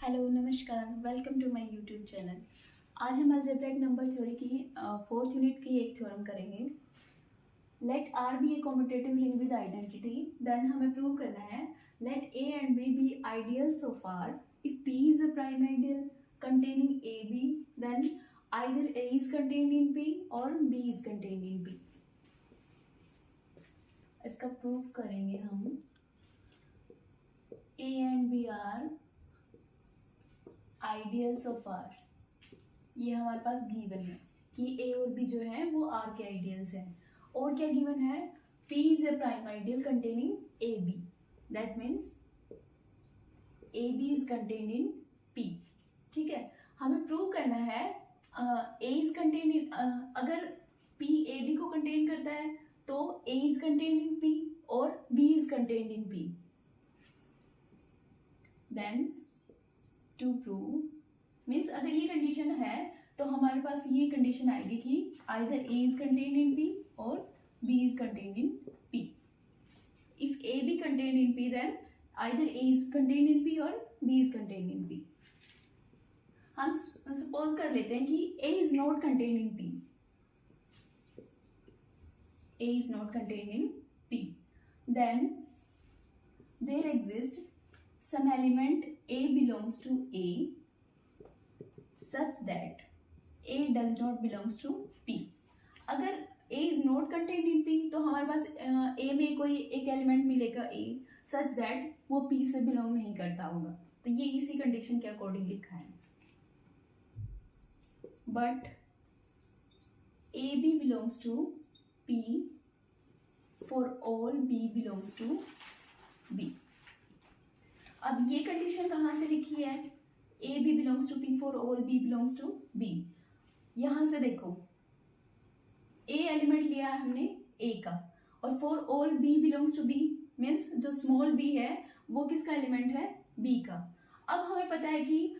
Hello नमस्कार, welcome to my YouTube channel. आज हम अलजेब्रिक नंबर थ्योरी की फोर्थ यूनिट की एक थ्योरम करेंगे। Let R be a commutative ring with identity. Then हमें प्रूव करना है let A and B be ideals of R if P is a prime ideal containing A B, then either A is contained in P और B is contained in P. इसका prove करेंगे हम। A and B are ideals of are, ये हमारे पास given है कि ए और B जो है वो आर के आइडियल्स हैं। और क्या गिवन है, P is a prime ideal containing A B, that means A B is contained in P. ठीक है, हमें प्रूव करना है ए इज कंटेन्ड इन, अगर पी ए बी को कंटेन करता है तो A is contained in P और B is contained in P. Then to prove means अगर ये कंडीशन है तो हमारे पास ये कंडीशन आएगी कि either A is contained in P और B is contained in P. If A B contained in P then either A is contained in P और B is contained in P. हम suppose कर लेते हैं कि A is not contained in P, A is not contained in P, then there exist some element A belongs to A such that A does not belongs to P। अगर A is not contained in P तो हमारे पास A में कोई एक element मिलेगा A such that वो P से belong नहीं करता होगा। तो ये इसी कंडीशन के अकॉर्डिंग लिखा है। But A B belongs to P for all B belongs to B। अब ये कंडीशन कहाँ से लिखी है, A B belongs to P for all B belongs to B. यहां से देखो ए एलिमेंट लिया है हमने ए का और for all B belongs to B means जो स्मॉल बी है वो किसका एलिमेंट है, बी का। अब हमें पता है कि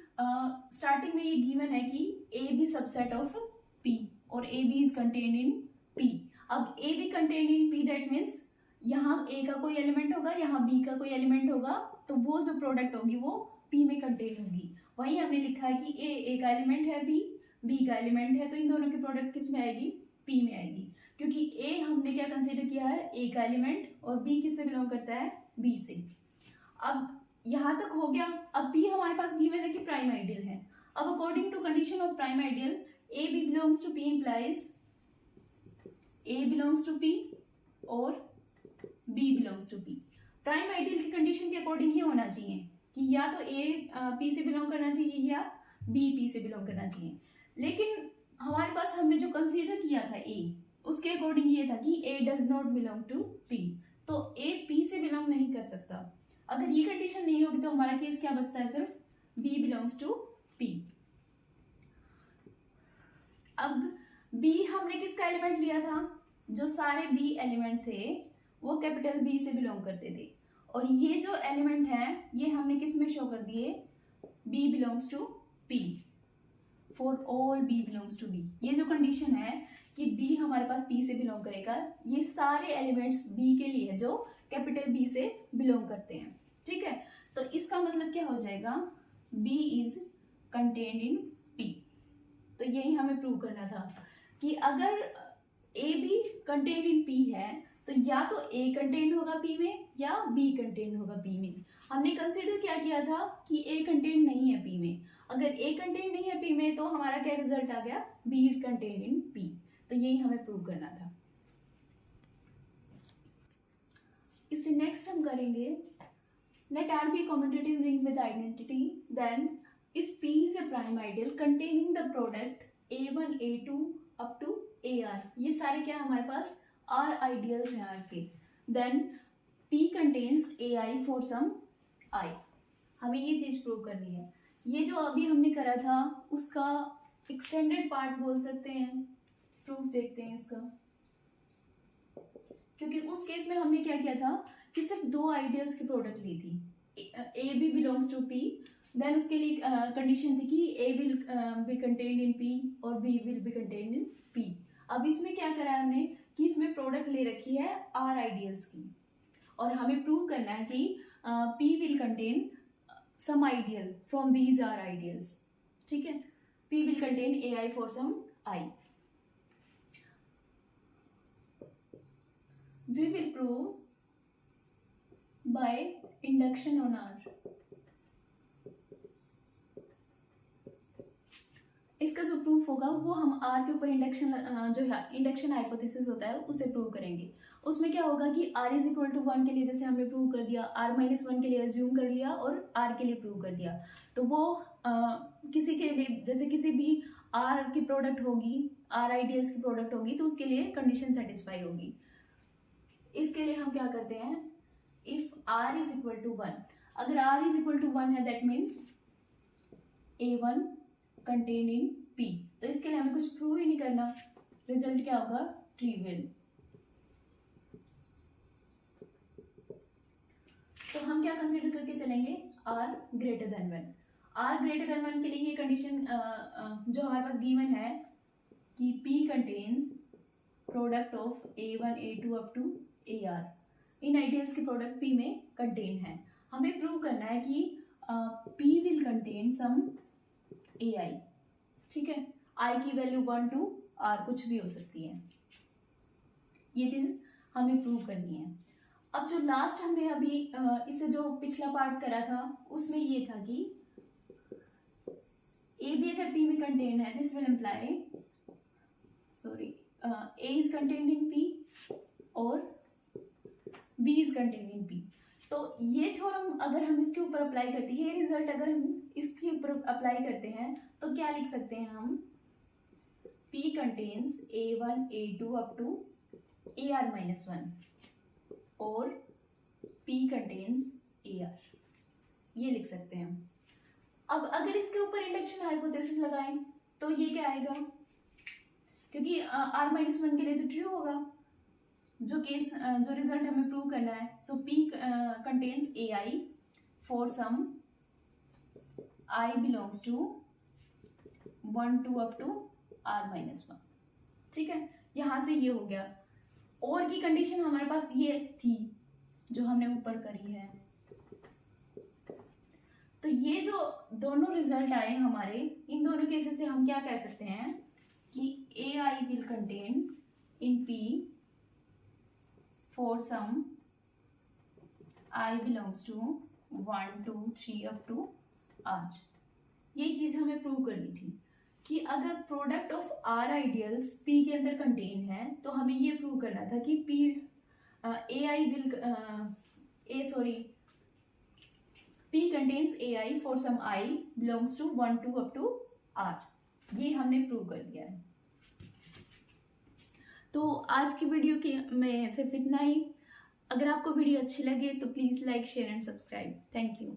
स्टार्टिंग में ये गिवन है कि A B subset of P और A B is contained in P. अब A B contained in P that means यहाँ ए का कोई एलिमेंट होगा, यहाँ बी का कोई एलिमेंट होगा, तो वो जो प्रोडक्ट होगी वो पी में कंटेन होगी। वही हमने लिखा है कि ए का एलिमेंट है, बी का एलिमेंट है, तो इन दोनों की प्रोडक्ट किस में आएगी, पी में आएगी। क्योंकि ए हमने क्या कंसीडर किया है, ए का एलिमेंट, और बी किससे बिलोंग करता है, बी से। अब यहाँ तक हो गया। अब बी हमारे पास गिवन है कि प्राइम आइडियल है। अब according to condition of prime ideal A B belongs to P implies A belongs to P और B belongs to P. Prime ideal की कंडीशन के अकॉर्डिंग ही होना चाहिए कि या तो ए पी से बिलोंग करना चाहिए या बी पी से बिलोंग करना चाहिए। लेकिन हमारे पास हमने जो कंसीडर किया था ए, उसके अकॉर्डिंग ये था कि A does not belong to P, तो ए पी से बिलोंग नहीं कर सकता। अगर ये कंडीशन नहीं होगी तो हमारा केस क्या बचता है, सिर्फ बी बिलोंग्स टू पी। अब बी हमने किसका एलिमेंट लिया था, जो सारे बी एलिमेंट थे वो कैपिटल बी से बिलोंग करते थे, और ये जो एलिमेंट है ये हमने किस में शो कर दिए, B belongs to P for all B belongs to B. ये जो कंडीशन है कि बी हमारे पास पी से बिलोंग करेगा, ये सारे एलिमेंट्स बी के लिए जो कैपिटल बी से बिलोंग करते हैं। ठीक है, तो इसका मतलब क्या हो जाएगा, B is contained in P. तो यही हमें प्रूव करना था कि अगर A B contained in P है तो या तो ए कंटेन्ड होगा पी में या बी कंटेन्ड होगा पी में। हमने कंसीडर क्या किया था कि ए कंटेन्ड नहीं है पी में। अगर ए कंटेन्ड नहीं है पी में तो हमारा क्या रिजल्ट आ गया, B is contained in P. तो यही हमें प्रूव करना था। इससे नेक्स्ट हम करेंगे let R be commutative ring with identity, then if P is a prime ideal containing the product A1 A2 up to AR। ये सारे क्या हमारे पास आर आइडियल्स हैं आर के। Then P contains AI for some I। हमें ये चीज प्रूव करनी है। ये जो अभी हमने करा था उसका एक्सटेंडेड पार्ट बोल सकते हैं। प्रूफ देखते हैं इसका, क्योंकि उस केस में हमने क्या किया था कि सिर्फ दो आइडियल्स की प्रोडक्ट ली थी, A B belongs to P। देन उसके लिए कंडीशन थी कि A will be contained in P और B will be contained in P। अब इसमें क्या करा है हमने कि इसमें प्रोडक्ट ले रखी है आर आइडियल्स की, और हमें प्रूव करना है कि P will contain some ideal from these are ideals. ठीक है, P will contain AI for some I. We will prove by induction on R. इसका जो प्रूफ होगा वो हम R के ऊपर इंडक्शन जो है इंडक्शन हाइपोथेसिस होता है उसे प्रूव करेंगे. उसमें क्या होगा कि R इज इक्वल टू 1 के लिए जैसे हमने प्रूव कर दिया, R माइनस 1 के लिए एज्यूम कर लिया और R के लिए प्रूव कर दिया. तो वो किसी के लिए जैसे किसी भी R की प्रोडक्ट होगी, R आइडियल्स की प्रोडक्ट होगी तो उसके लिए कंडीशन सेटिस्फाई होगी. इसके लिए हम क्या करते हैं, if R is equal to 1, अगर R इज इक्वल टू 1 है that means A1 contain in P. तो इसके लिए हमें कुछ प्रूव ही नहीं करना, रिजल्ट क्या होगा, ट्रिवियल. तो हम क्या कंसीडर करके चलेंगे, R greater than 1. R greater than 1 के लिए ये कंडीशन जो हमारे पास गिवन है कि P contains product of A1 A2 up to AR. इन आइडियल्स के प्रोडक्ट P में कंटेन है. हमें प्रूव करना है कि P will contain some AI. ठीक है, I की वैल्यू 1 टू R कुछ भी हो सकती है. ये चीज़ हमें प्रूव करनी है. अब जो लास्ट हमने अभी इससे जो पिछला पार्ट करा था उसमें ये था कि A भी अगर P में कंटेन है, this will imply A is contained in P और B is contained in P. तो ये थ्योरम अगर हम इसके ऊपर अप्लाई करते हैं, ये रिजल्ट अगर हम इसके ऊपर अप्लाई करते हैं तो क्या लिख सकते हैं हम, P contains A1 A2 up to AR minus 1 और P कंटेन्स AR, ये लिख सकते हैं हम. अब अगर इसके ऊपर इंडक्शन हाइपोथेसिस लगाएं तो ये क्या आएगा, क्योंकि R माइनस 1 के लिए तो ट्रू होगा जो केस जो रिजल्ट हमें प्रूव करना है. So P contains AI for some I belongs to 1 2 up to R minus 1. ठीक है, यहाँ से ये हो गया. और की कंडीशन हमारे पास ये थी जो हमने ऊपर करी है. तो ये जो दोनों रिजल्ट आए हमारे, इन दोनों केसेस से हम क्या कह सकते हैं कि AI will contain in P for some I belongs to 1 2 3 up to R. ये चीज़ हमें प्रूव करनी थी कि अगर product of R ideals P के अंदर कंटेन है तो हमें ये प्रूव करना था कि P contains AI for some I belongs to 1 2 up to R. ये हमने प्रूव कर दिया है. तो आज की वीडियो के में सिर्फ इतना ही. अगर आपको वीडियो अच्छी लगे तो please like share and subscribe. Thank you.